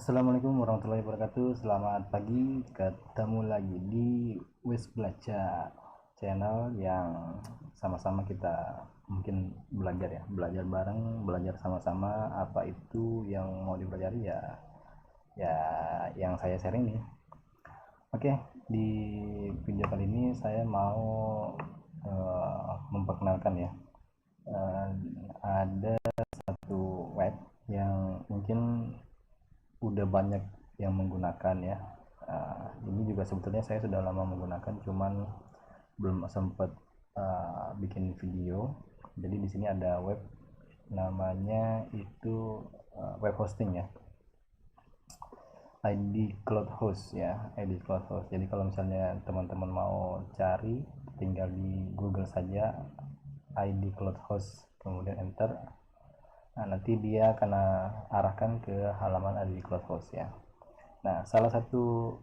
Assalamualaikum warahmatullahi wabarakatuh. Selamat pagi, ketemu lagi di Wis Belajar channel yang sama-sama kita mungkin belajar ya, belajar bareng, belajar sama-sama apa itu yang mau dipelajari ya yang saya sharing nih. Oke, di video kali ini saya mau memperkenalkan ya, eh, ada satu web yang mungkin udah banyak yang menggunakan ya. Ini juga sebetulnya saya sudah lama menggunakan, cuman belum sempat bikin video. Jadi di sini ada web namanya itu web hosting ya, ID Cloud Host ya, ID Cloud Host. Jadi kalau misalnya teman-teman mau cari, tinggal di Google saja ID Cloud Host, kemudian enter. Nah, nanti dia akan arahkan ke halaman ID Cloud Host ya. Nah, salah satu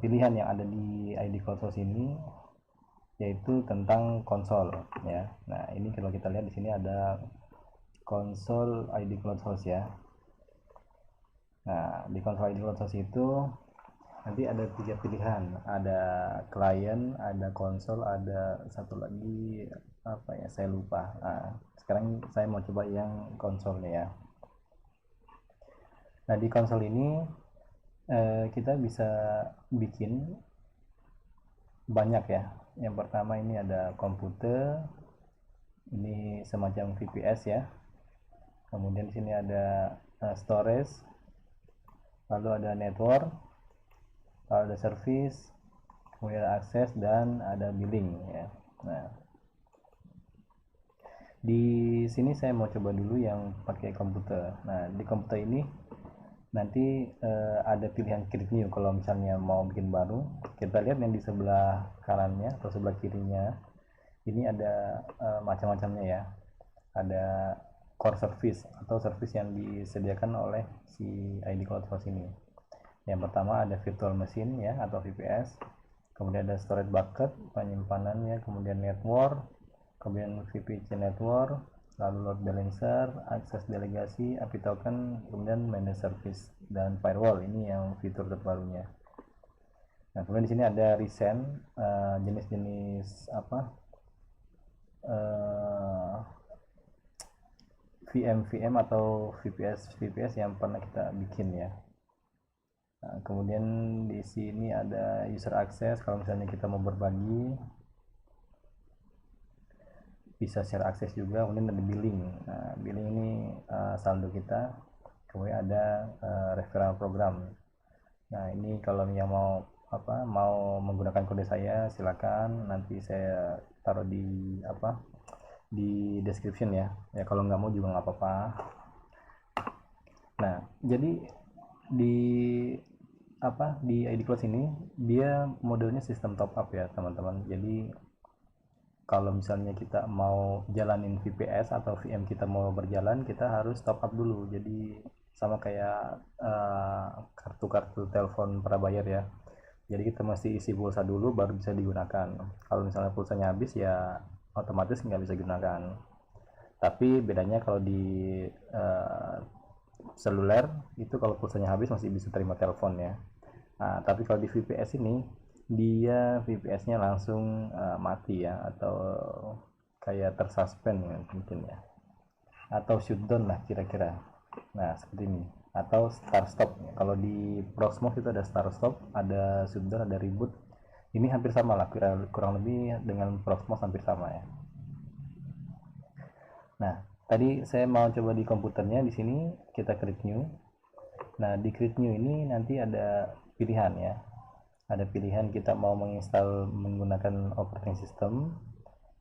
pilihan yang ada di ID Cloud Host ini yaitu tentang konsol ya. Nah, ini kalau kita lihat di sini ada konsol ID Cloud Host ya. Nah, di konsol ID Cloud Host itu nanti ada 3 pilihan, ada klien, ada konsol, ada satu lagi apa ya, saya lupa. Nah, sekarang saya mau coba yang konsolnya ya. Nah, di konsol ini kita bisa bikin banyak ya. Yang pertama ini ada komputer, ini semacam VPS ya. Kemudian di sini ada storage, lalu ada network, lalu ada service, kemudian ada akses, dan ada billing ya. Nah, di sini saya mau coba dulu yang pakai komputer. Nah, di komputer ini nanti ada pilihan create new. Kalau misalnya mau bikin baru, kita lihat yang di sebelah kanannya atau sebelah kirinya ini ada macam-macamnya ya. Ada core service atau service yang disediakan oleh si ID Cloud Host ini. Yang pertama ada virtual machine ya atau VPS, kemudian ada storage bucket penyimpanannya, kemudian network, kemudian VPC network, lalu load balancer, akses delegasi, API token, kemudian manage service, dan firewall. Ini yang fitur terbarunya. Nah, kemudian di sini ada recent, jenis-jenis VM atau VPS yang pernah kita bikin ya. Nah, kemudian di sini ada user access, kalau misalnya kita mau berbagi bisa share akses juga. Kemudian ada billing. Nah, billing ini saldo kita. Kemudian ada referral program. Nah, ini kalau yang mau menggunakan kode saya silakan, nanti saya taruh di description ya. Ya kalau nggak mau juga nggak apa-apa. Nah, jadi di di ID Cloud ini dia modelnya sistem top up ya teman-teman. Jadi kalau misalnya kita mau jalanin VPS atau VM kita mau berjalan, kita harus top up dulu. Jadi sama kayak kartu-kartu telepon prabayar ya. Jadi kita mesti isi pulsa dulu baru bisa digunakan. Kalau misalnya pulsanya habis ya otomatis nggak bisa digunakan. Tapi bedanya kalau di seluler itu kalau pulsanya habis masih bisa terima telepon ya. Nah, tapi kalau di VPS ini dia VPS-nya langsung mati ya, atau kayak tersuspend ya, mungkin ya, atau shutdown lah kira-kira. Nah, seperti ini, atau start stop ya. Kalau di Proxmox itu ada start stop, ada shutdown, ada reboot. Ini hampir sama lah, kurang lebih dengan Proxmox hampir sama ya. Nah, tadi saya mau coba di komputernya, di sini kita create new. Nah, di create new ini nanti ada pilihan ya. Ada pilihan kita mau menginstal menggunakan operating system,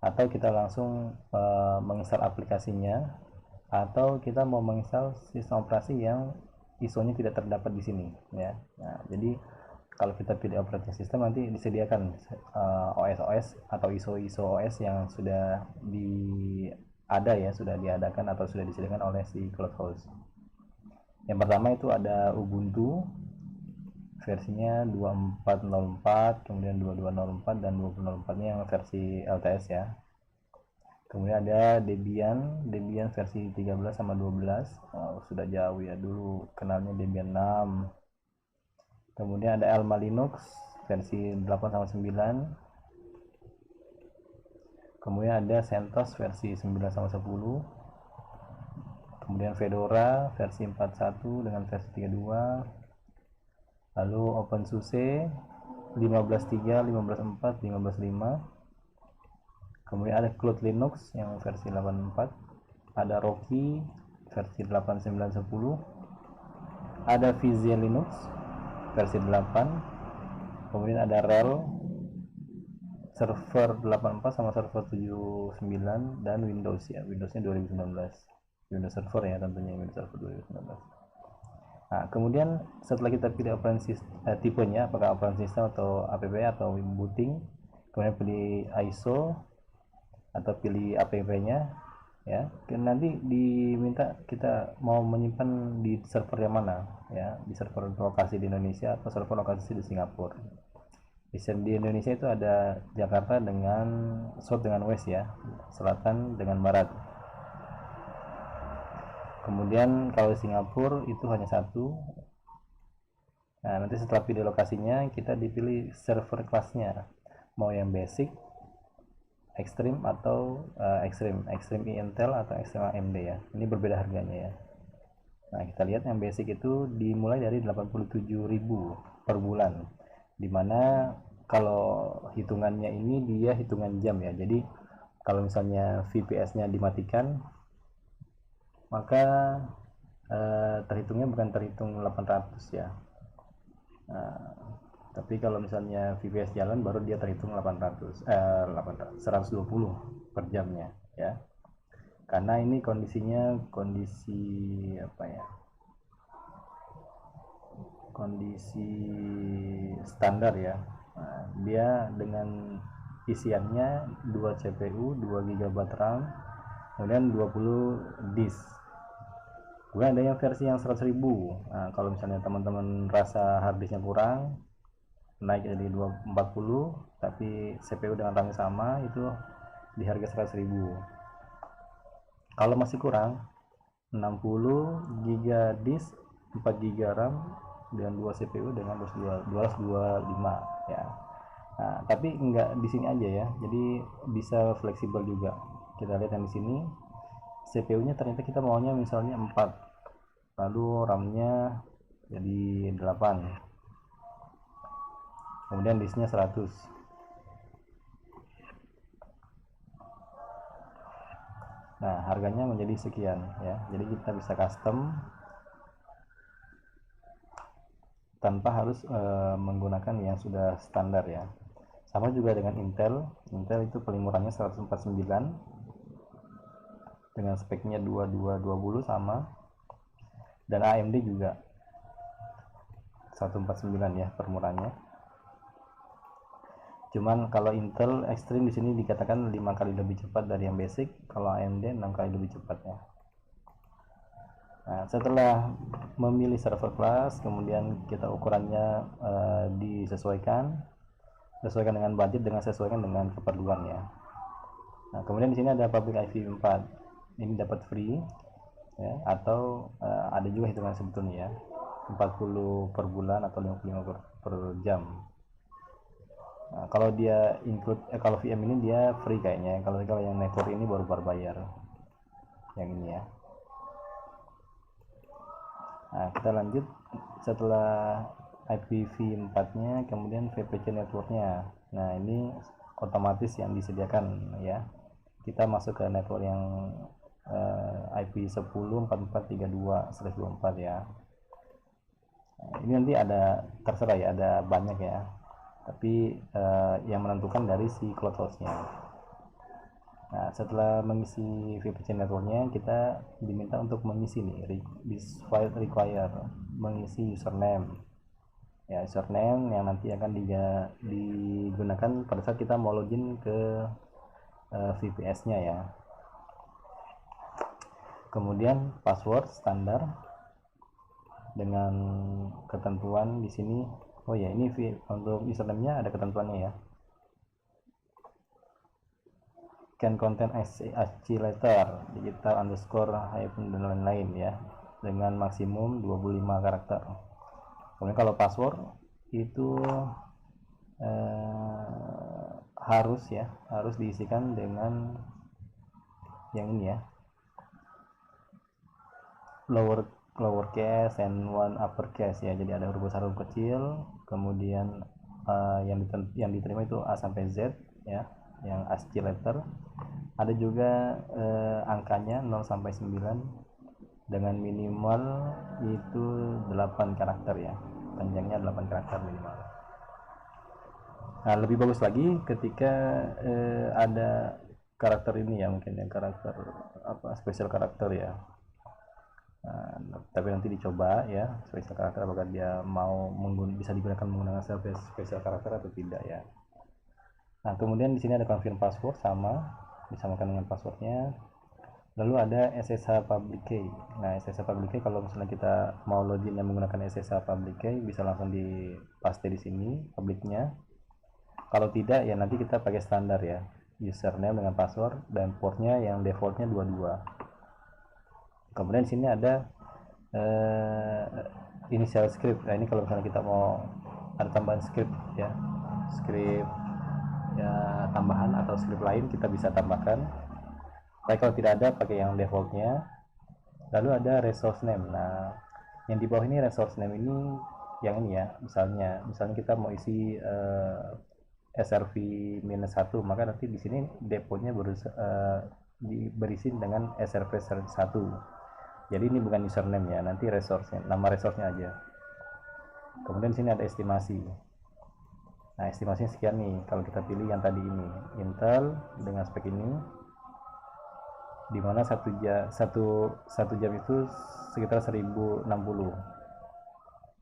atau kita langsung menginstal aplikasinya, atau kita mau menginstal sistem operasi yang ISO-nya tidak terdapat di sini ya. Nah, jadi kalau kita pilih operating system nanti disediakan OS atau ISO OS yang sudah sudah diadakan atau sudah disediakan oleh si CloudHost. Yang pertama itu ada Ubuntu versinya 2404, kemudian 2204, dan 2004 nya yang versi LTS ya. Kemudian ada Debian versi 13 sama 12. Sudah jauh ya, dulu kenalnya Debian 6. Kemudian ada Alma Linux versi 8 sama 9. Kemudian ada CentOS versi 9 sama 10. Kemudian Fedora versi 41 dengan versi 32. Lalu OpenSUSE 15.3, 15.4, 15.5. Kemudian ada Cloud Linux yang versi 84. Ada Rocky versi 8910. Ada Visual Linux versi 8. Kemudian ada RHEL server 84 sama server 79, dan Windows ya, Windowsnya 2019, Windows Server ya, tentunya Windows Server 2019. Nah, kemudian setelah kita pilih operating system, tipenya apakah operating system atau app atau booting, kemudian pilih ISO atau pilih app-nya ya, dan nanti diminta kita mau menyimpan di server yang mana ya, di server lokasi di Indonesia atau server lokasi di Singapura. Di Indonesia itu ada Jakarta dengan South dengan West ya, selatan dengan barat. Kemudian kalau di Singapura itu hanya satu. Nah, nanti setelah pilih lokasinya, kita dipilih server kelasnya, mau yang basic, extreme atau extreme Intel atau extreme AMD ya. Ini berbeda harganya ya. Nah, kita lihat yang basic itu dimulai dari 87.000 per bulan, dimana kalau hitungannya ini dia hitungan jam ya. Jadi kalau misalnya VPS-nya dimatikan, maka terhitungnya bukan terhitung 800 ya. Tapi kalau misalnya VPS jalan baru dia terhitung 120 per jamnya ya. Karena ini kondisinya kondisi apa ya? Kondisi standar ya. Nah, dia dengan isiannya 2 CPU, 2 GB RAM, kemudian 20 disk. Kemudian ada yang versi yang 100.000. Nah, kalau misalnya teman-teman rasa harddisknya kurang, naik jadi 240, tapi CPU dengan RAM sama, itu di harga 100.000. Kalau masih kurang, 60 GB disk, 4 GB RAM, dan 2 CPU dengan 225 ya. Nah, tapi enggak di sini aja ya, jadi bisa fleksibel juga. Kita lihat yang di sini, CPU-nya ternyata kita maunya misalnya 4, lalu RAM-nya jadi 8, kemudian disknya 100. Nah, harganya menjadi sekian ya. Jadi kita bisa custom tanpa harus menggunakan yang sudah standar ya. Sama juga dengan Intel itu paling murahnya 149 dengan speknya 2220 sama, dan AMD juga 149 ya per murahnya. Cuman kalau Intel Extreme di sini dikatakan 5 kali lebih cepat dari yang basic, kalau AMD 6 kali lebih cepat ya. Nah, setelah memilih server class, kemudian kita ukurannya disesuaikan dengan budget, sesuaikan dengan keperluan ya. Nah, kemudian di sini ada public IP4. Ini dapat free ya, atau ada juga hitungan sebetulnya ya. 40 per bulan atau 55 per jam. Nah, kalau dia include kalau VM ini dia free kayaknya. Kalau yang network ini baru bayar. Yang ini ya. Nah, kita lanjut setelah IPv4-nya, kemudian VPC networknya. Nah, ini otomatis yang disediakan ya. Kita masuk ke network yang IP10 4432/24 ya. Nah, ini nanti ada terserah ya, ada banyak ya. Tapi yang menentukan dari si cloud host-nya. Nah, setelah mengisi VPC networknya, kita diminta untuk mengisi nih this file require, mengisi username ya, username yang nanti akan digunakan pada saat kita mau login ke VPS-nya ya. Kemudian password standar dengan ketentuan di sini. Oh ya, ini untuk username-nya ada ketentuannya ya. scan content letter digital underscore hyphen dan lain-lain ya, dengan maksimum 25 karakter. Kemudian kalau password itu harus diisikan dengan yang ini ya, lowercase and one uppercase ya, jadi ada huruf besar huruf kecil, kemudian yang diterima itu A sampai Z ya, yang ASCII letter. Ada juga angkanya 0 sampai 9 dengan minimal itu 8 karakter ya, panjangnya 8 karakter minimal. Nah, lebih bagus lagi ketika ada karakter ini ya, mungkin yang karakter spesial karakter ya. Nah, tapi nanti dicoba ya spesial karakter apakah dia mau bisa digunakan menggunakan spesial karakter atau tidak ya. Nah, kemudian di sini ada confirm password, disamakan dengan passwordnya. Lalu ada SSH public key. Nah, SSH public key kalau misalnya kita mau login yang menggunakan SSH public key bisa langsung dipaste di sini publiknya. Kalau tidak ya nanti kita pakai standar ya, username dengan password dan portnya yang defaultnya 22. Kemudian di sini ada initial script. Nah, ini kalau misalnya kita mau ada tambahan script ya, tambahan atau script lain kita bisa tambahkan. Tapi kalau tidak ada pakai yang defaultnya. Lalu ada resource name. Nah, yang di bawah ini resource name ini yang ini ya, misalnya kita mau isi SRV-1, maka nanti di sini defaultnya berisi dengan SRV-1. Jadi ini bukan username ya, nanti nama resource-nya aja. Kemudian di sini ada estimasi. Nah, estimasinya sekian nih kalau kita pilih yang tadi ini, Intel dengan spek ini, dimana satu jam itu sekitar 1060.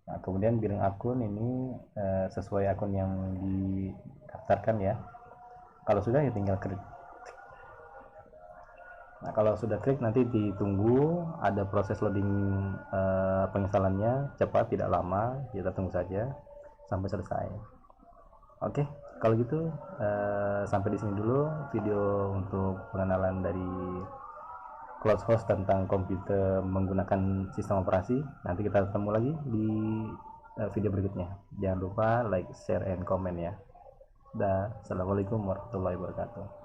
Nah, kemudian billing akun ini sesuai akun yang didaftarkan ya. Kalau sudah ya tinggal klik. Nah, kalau sudah klik nanti ditunggu ada proses loading penginstalannya, cepat tidak lama, kita tunggu saja sampai selesai. Oke, kalau gitu sampai di sini dulu video untuk pengenalan dari CloudHost tentang komputer menggunakan sistem operasi. Nanti kita ketemu lagi di video berikutnya. Jangan lupa like, share, and comment ya. Dah, assalamualaikum warahmatullahi wabarakatuh.